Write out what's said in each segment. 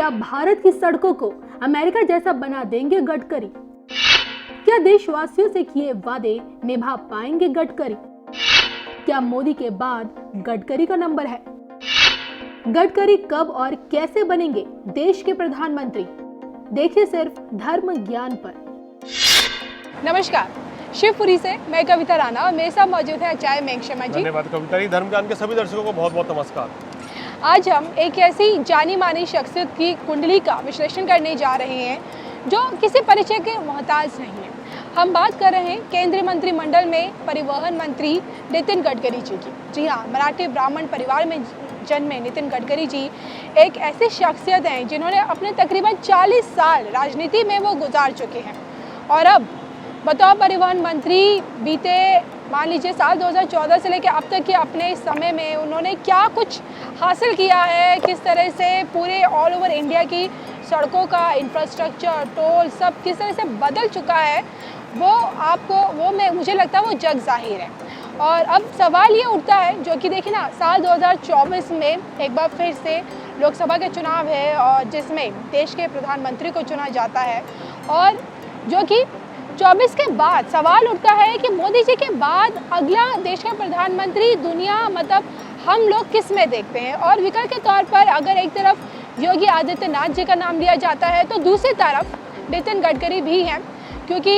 क्या भारत की सड़कों को अमेरिका जैसा बना देंगे गडकरी? क्या देशवासियों से किए वादे निभा पाएंगे गडकरी? क्या मोदी के बाद गडकरी का नंबर है? गडकरी कब और कैसे बनेंगे देश के प्रधानमंत्री? देखिए सिर्फ धर्म ज्ञान पर। नमस्कार, शिवपुरी से मैं कविता राणा और मेरे साथ मौजूद है आचार्य मेघ शर्मा जी। धन्यवाद कविता जी। धर्म ज्ञान के सभी दर्शकों को बहुत बहुत नमस्कार। आज हम एक ऐसी जानी मानी शख्सियत की कुंडली का विश्लेषण करने जा रहे हैं जो किसी परिचय के मोहताज नहीं है। हम बात कर रहे हैं केंद्रीय मंत्रिमंडल में परिवहन मंत्री नितिन गडकरी जी की। जी हाँ, मराठी ब्राह्मण परिवार में जन्मे नितिन गडकरी जी एक ऐसी शख्सियत हैं जिन्होंने अपने तकरीबन 40 साल राजनीति में वो गुजार चुके हैं और अब बतौर परिवहन मंत्री बीते मान लीजिए साल 2014 से लेकर अब तक के अपने समय में उन्होंने क्या कुछ हासिल किया है, किस तरह से पूरे ऑल ओवर इंडिया की सड़कों का इंफ्रास्ट्रक्चर, टोल सब किस तरह से बदल चुका है, मुझे लगता है वो जग जाहिर है। और अब सवाल ये उठता है जो कि देखिए ना, साल 2024 में एक बार फिर से लोकसभा के चुनाव है और जिसमें देश के प्रधानमंत्री को चुना जाता है और जो कि 24 के बाद सवाल उठता है कि मोदी जी के बाद अगला देश का प्रधानमंत्री दुनिया मतलब हम लोग किस में देखते हैं। और विकल्प के तौर पर अगर एक तरफ योगी आदित्यनाथ जी का नाम लिया जाता है तो दूसरी तरफ नितिन गडकरी भी हैं, क्योंकि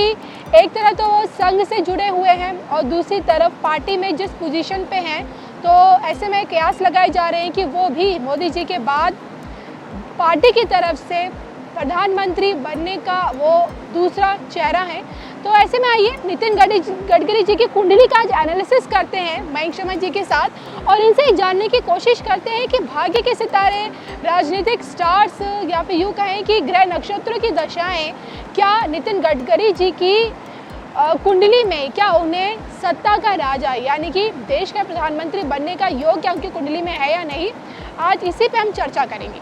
एक तरफ तो वो संघ से जुड़े हुए हैं और दूसरी तरफ पार्टी में जिस पोजीशन पे हैं, तो ऐसे में कयास लगाए जा रहे हैं कि वो भी मोदी जी के बाद पार्टी की तरफ से प्रधानमंत्री बनने का वो दूसरा चेहरा है। तो ऐसे में आइए नितिन गडकरी जी की कुंडली का आज एनालिसिस करते हैं मेघ शर्मा जी के साथ और इनसे जानने की कोशिश करते हैं कि भाग्य के सितारे, राजनीतिक स्टार्स या फिर यूँ कहें कि ग्रह नक्षत्रों की दशाएं क्या नितिन गडकरी जी की कुंडली में क्या उन्हें सत्ता का राजा यानी कि देश का प्रधानमंत्री बनने का योग क्या उनकी कुंडली में है या नहीं। आज इसी पे हम चर्चा करेंगे।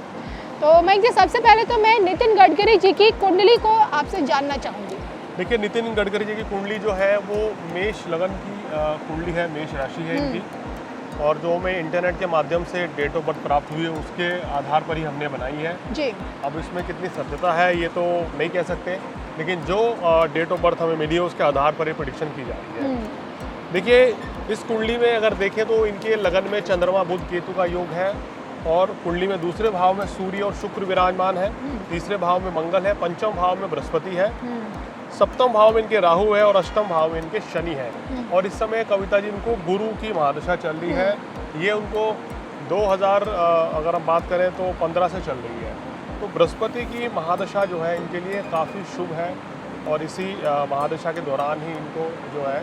तो मैं जी सबसे पहले तो मैं नितिन गडकरी जी की कुंडली को आपसे जानना चाहूँगी। देखिए, नितिन गडकरी जी की कुंडली जो है वो मेष लगन की कुंडली है, मेष राशि है इनकी, और जो हमें इंटरनेट के माध्यम से डेट ऑफ बर्थ प्राप्त हुई है उसके आधार पर ही हमने बनाई है जी। अब इसमें कितनी सत्यता है ये तो नहीं कह सकते, लेकिन जो डेट ऑफ बर्थ हमें मिली है उसके आधार पर ये प्रेडिक्शन की जा रही है। देखिए, इस कुंडली में अगर देखें तो इनके लगन में चंद्रमा बुध केतु का योग है और कुंडली में दूसरे भाव में सूर्य और शुक्र विराजमान है, तीसरे भाव में मंगल है, पंचम भाव में बृहस्पति है, सप्तम भाव में इनके राहु है और अष्टम भाव में इनके शनि है। और इस समय कविता जी इनको गुरु की महादशा चल रही है। ये उनको 2000 अगर हम बात करें तो 15 से चल रही है। तो बृहस्पति की महादशा जो है इनके लिए काफ़ी शुभ है और इसी महादशा के दौरान ही इनको जो है,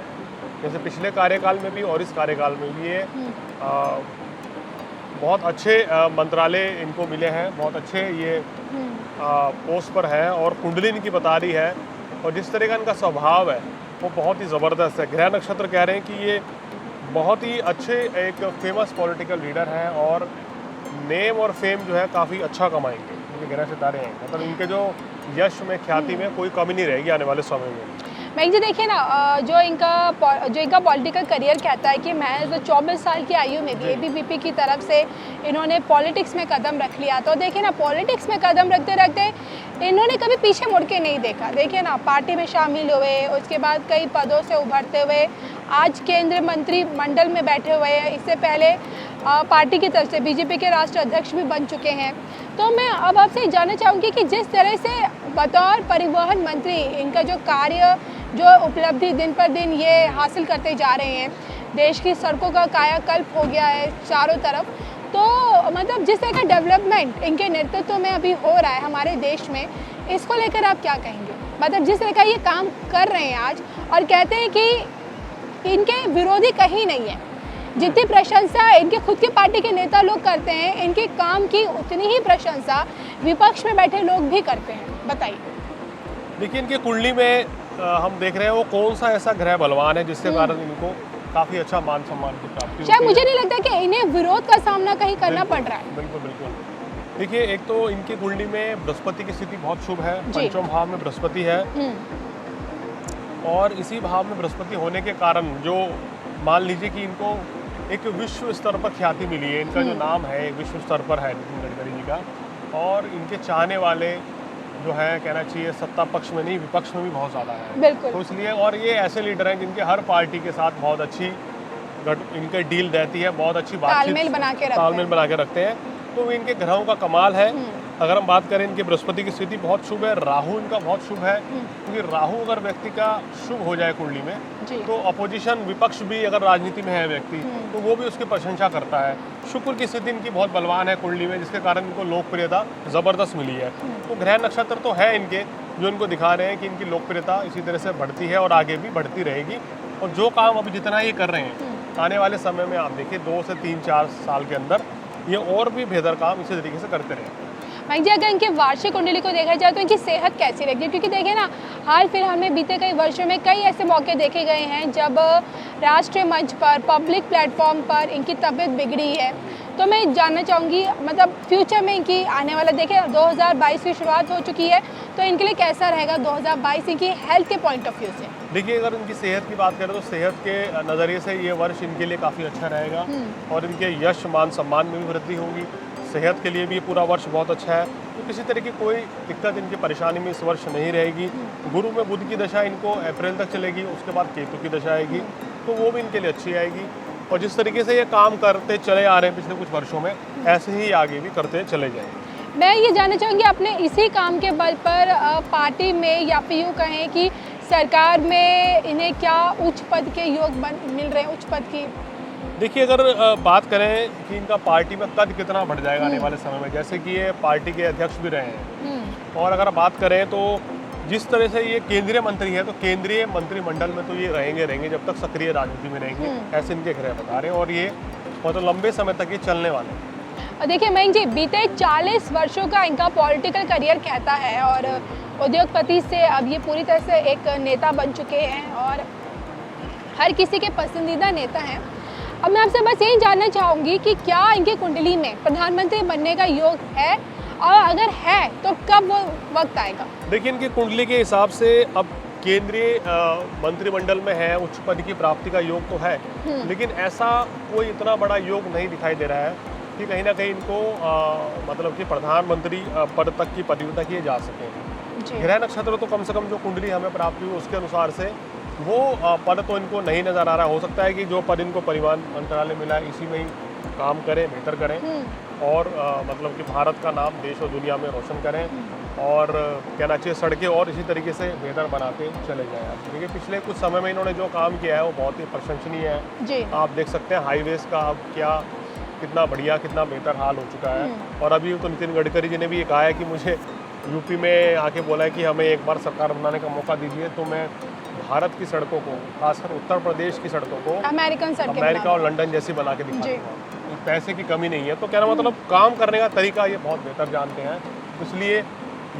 जैसे पिछले कार्यकाल में भी और इस कार्यकाल में भी ये बहुत अच्छे मंत्रालय इनको मिले हैं, बहुत अच्छे ये पोस्ट पर हैं और कुंडली इनकी बता रही है और जिस तरह का इनका स्वभाव है वो बहुत ही ज़बरदस्त है। ग्रह नक्षत्र कह रहे हैं कि ये बहुत ही अच्छे एक फेमस पॉलिटिकल लीडर हैं और नेम और फेम जो है काफ़ी अच्छा कमाएंगे, क्योंकि ग्रह सितारे हैं, मतलब इनके जो यश में, ख्याति में कोई कमी नहीं रहेगी आने वाले समय में। मैं जी देखिए ना, जो इनका पॉलिटिकल करियर कहता है कि महज 24 साल की आयु में भी एबीवीपी की तरफ से इन्होंने पॉलिटिक्स में कदम रख लिया। तो देखिए ना, पॉलिटिक्स में कदम रखते रखते इन्होंने कभी पीछे मुड़ के नहीं देखा। देखिए ना, पार्टी में शामिल हुए, उसके बाद कई पदों से उभरते हुए आज केंद्रीय मंत्रिमंडल में बैठे हुए हैं। इससे पहले पार्टी की तरफ से बीजेपी के राष्ट्रीय अध्यक्ष भी बन चुके हैं। तो मैं अब आपसे जानना चाहूँगी कि जिस तरह से बतौर परिवहन मंत्री इनका जो कार्य, जो उपलब्धि दिन पर दिन ये हासिल करते जा रहे हैं, देश की सड़कों का कायाकल्प हो गया है चारों तरफ, तो मतलब जिस तरह का डेवलपमेंट इनके नेतृत्व में अभी हो रहा है हमारे देश में, इसको लेकर आप क्या कहेंगे? मतलब जिस तरह का ये काम कर रहे हैं आज और कहते हैं कि इनके विरोधी कहीं नहीं है, जितनी प्रशंसा इनके खुद की पार्टी के नेता लोग करते हैं, इनके काम की उतनी ही प्रशंसा विपक्ष में बैठे लोग भी करते हैं। बताइए। देखिए, इनकी कुंडली में हम देख रहे हैं वो कौन सा ऐसा ग्रह बलवान है जिसके कारण इनको काफ़ी अच्छा मान सम्मान की प्राप्ति शायद मुझे नहीं लगता कि इन्हें विरोध का सामना कहीं करना पड़ रहा है। बिल्कुल बिल्कुल। देखिए, एक तो इनकी कुंडली में बृहस्पति की स्थिति बहुत शुभ है, पंचम भाव में बृहस्पति है और इसी भाव में बृहस्पति होने के कारण जो मान लीजिए कि इनको एक विश्व स्तर पर ख्याति मिली है, इनका जो नाम है एक विश्व स्तर पर है नितिन गडकरी जी का, और इनके चाहने वाले जो है कहना चाहिए सत्ता पक्ष में नहीं विपक्ष में भी बहुत ज़्यादा है। बिल्कुल। तो इसलिए और ये ऐसे लीडर हैं जिनके हर पार्टी के साथ बहुत अच्छी इनके डील रहती है, बहुत अच्छी बातचीत तालमेल बना के रखते हैं। तालमेल बना के रखते हैं। तो इनके ग्रहों का कमाल है। अगर हम बात करें इनके बृहस्पति की स्थिति बहुत शुभ है, राहु इनका बहुत शुभ है, क्योंकि राहु अगर व्यक्ति का शुभ हो जाए कुंडली में जी। तो अपोजिशन विपक्ष भी अगर राजनीति में है व्यक्ति तो वो भी उसकी प्रशंसा करता है। शुक्र की स्थिति इनकी बहुत बलवान है कुंडली में, जिसके कारण इनको लोकप्रियता ज़बरदस्त मिली है। तो ग्रह नक्षत्र तो है इनके जो इनको दिखा रहे हैं कि इनकी लोकप्रियता इसी तरह से बढ़ती है और आगे भी बढ़ती रहेगी। और जो काम अभी जितना ये कर रहे हैं आने वाले समय में आप देखिए 2 से 3-4 साल के अंदर ये और भी बेहतर काम इसी तरीके से करते रहेंगे। मयंक जी, अगर इनके वार्षिक कुंडली को देखा जाए तो इनकी सेहत कैसी रहती है? क्योंकि देखिए ना, हाल फिलहाल में बीते कई वर्षों में कई ऐसे मौके देखे गए हैं जब राष्ट्रीय मंच पर, पब्लिक प्लेटफॉर्म पर इनकी तबीयत बिगड़ी है। तो मैं जानना चाहूँगी, मतलब फ्यूचर में इनकी आने वाला, देखिए 2022 की शुरुआत हो चुकी है, तो इनके लिए कैसा रहेगा 2022 इनकी हेल्थ के पॉइंट ऑफ व्यू से? देखिए, अगर इनकी सेहत की बात करें तो सेहत के नज़रिए से ये वर्ष इनके लिए काफ़ी अच्छा रहेगा और इनके यश मान सम्मान में भी वृद्धि होगी। सेहत के लिए भी पूरा वर्ष बहुत अच्छा है, तो किसी तरह की कोई दिक्कत इनकी परेशानी में इस वर्ष नहीं रहेगी। गुरु में बुध की दशा इनको अप्रैल तक चलेगी, उसके बाद केतु की दशा आएगी, तो वो भी इनके लिए अच्छी आएगी। और जिस तरीके से ये काम करते चले आ रहे हैं पिछले कुछ वर्षों में, ऐसे ही आगे भी करते चले जाएंगे। मैं ये जानना चाहूँगी, अपने इसी काम के बल पर पार्टी में या फिर यूँ कहें कि सरकार में इन्हें क्या उच्च पद के योग मिल रहे हैं, उच्च पद की? देखिए, अगर बात करें कि इनका पार्टी में कद कितना बढ़ जाएगा आने वाले समय में, जैसे कि ये पार्टी के अध्यक्ष भी रहे हैं, और अगर बात करें तो जिस तरह से ये केंद्रीय मंत्री है तो केंद्रीय मंत्रिमंडल में तो ये रहेंगे जब तक सक्रिय राजनीति में रहेंगे, ऐसे इनके ग्रह बता रहे हैं। और ये बहुत लंबे समय तक ये चलने वाले हैं। और देखिए मयंक जी, बीते 40 वर्षों का इनका पॉलिटिकल करियर कहता है और उद्योगपति से अब ये पूरी तरह से एक नेता बन चुके हैं और हर किसी के पसंदीदा नेता हैं। अब मैं आपसे बस यही जानना चाहूँगी कि क्या इनकी कुंडली में प्रधानमंत्री बनने का योग है, और अगर है तो कब वो वक्त आएगा? देखिए, इनकी कुंडली के हिसाब से अब केंद्रीय मंत्रिमंडल में है, उच्च पद की प्राप्ति का योग तो है, लेकिन ऐसा कोई इतना बड़ा योग नहीं दिखाई दे रहा है कि कहीं ना कहीं इनको मतलब कि प्रधानमंत्री पद तक की पदवी तक ये जा सकें। ग्रह नक्षत्र तो कम से कम जो कुंडली हमें प्राप्त हुई उसके अनुसार से वो पद तो इनको नहीं नज़र आ रहा। हो सकता है कि जो पद इनको परिवहन मंत्रालय मिला है इसी में ही काम करें, बेहतर करें और मतलब कि भारत का नाम देश और दुनिया में रोशन करें और कहना चाहिए सड़कें और इसी तरीके से बेहतर बनाते चले जाएं। देखिए, पिछले कुछ समय में इन्होंने जो काम किया है वो बहुत ही प्रशंसनीय है। आप देख सकते हैं हाईवेज का अब क्या कितना बढ़िया, कितना बेहतर हाल हो चुका है। और अभी तो नितिन गडकरी जी ने भी ये कहा है कि मुझे यूपी में आके बोला है कि हमें एक बार सरकार बनाने का मौका दीजिए तो मैं भारत की सड़कों को, खासकर उत्तर प्रदेश की सड़कों को अमेरिका और लंदन जैसी बना के दिखाऊंगा। पैसे की कमी नहीं है। तो कहना मतलब काम करने का तरीका ये बहुत बेहतर जानते हैं, इसलिए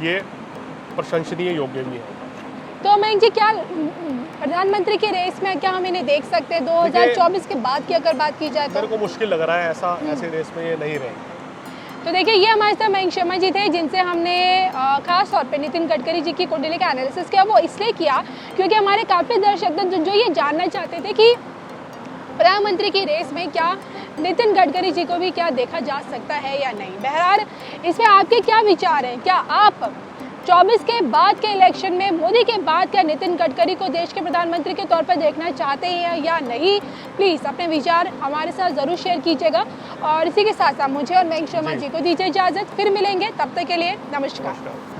ये प्रशंसनीय योग्य भी है। तो मयंक जी, क्या प्रधानमंत्री की रेस में क्या हम इन्हें देख सकते हैं 2024 के बाद की अगर बात की जाए तो? मेरे को मुश्किल लग रहा है, ऐसे रेस में ये नहीं रहेंगे। तो देखिए, ये हमारे साथ मयंक शर्मा जी थे जिनसे हमने खास तौर पे नितिन गडकरी जी की कुंडली का एनालिसिस किया। वो इसलिए किया क्योंकि हमारे काफ़ी दर्शक जो ये जानना चाहते थे कि प्रधानमंत्री की रेस में क्या नितिन गडकरी जी को भी क्या देखा जा सकता है या नहीं। बहरहाल, इसमें आपके क्या विचार हैं? क्या आप 24 के बाद के इलेक्शन में मोदी के बाद क्या नितिन गडकरी को देश के प्रधानमंत्री के तौर पर देखना चाहते हैं या नहीं? प्लीज़ अपने विचार हमारे साथ ज़रूर शेयर कीजिएगा। और इसी के साथ साथ मुझे और मयंक शर्मा जी को दीजिए इजाज़त। फिर मिलेंगे, तब तक के लिए नमस्कार।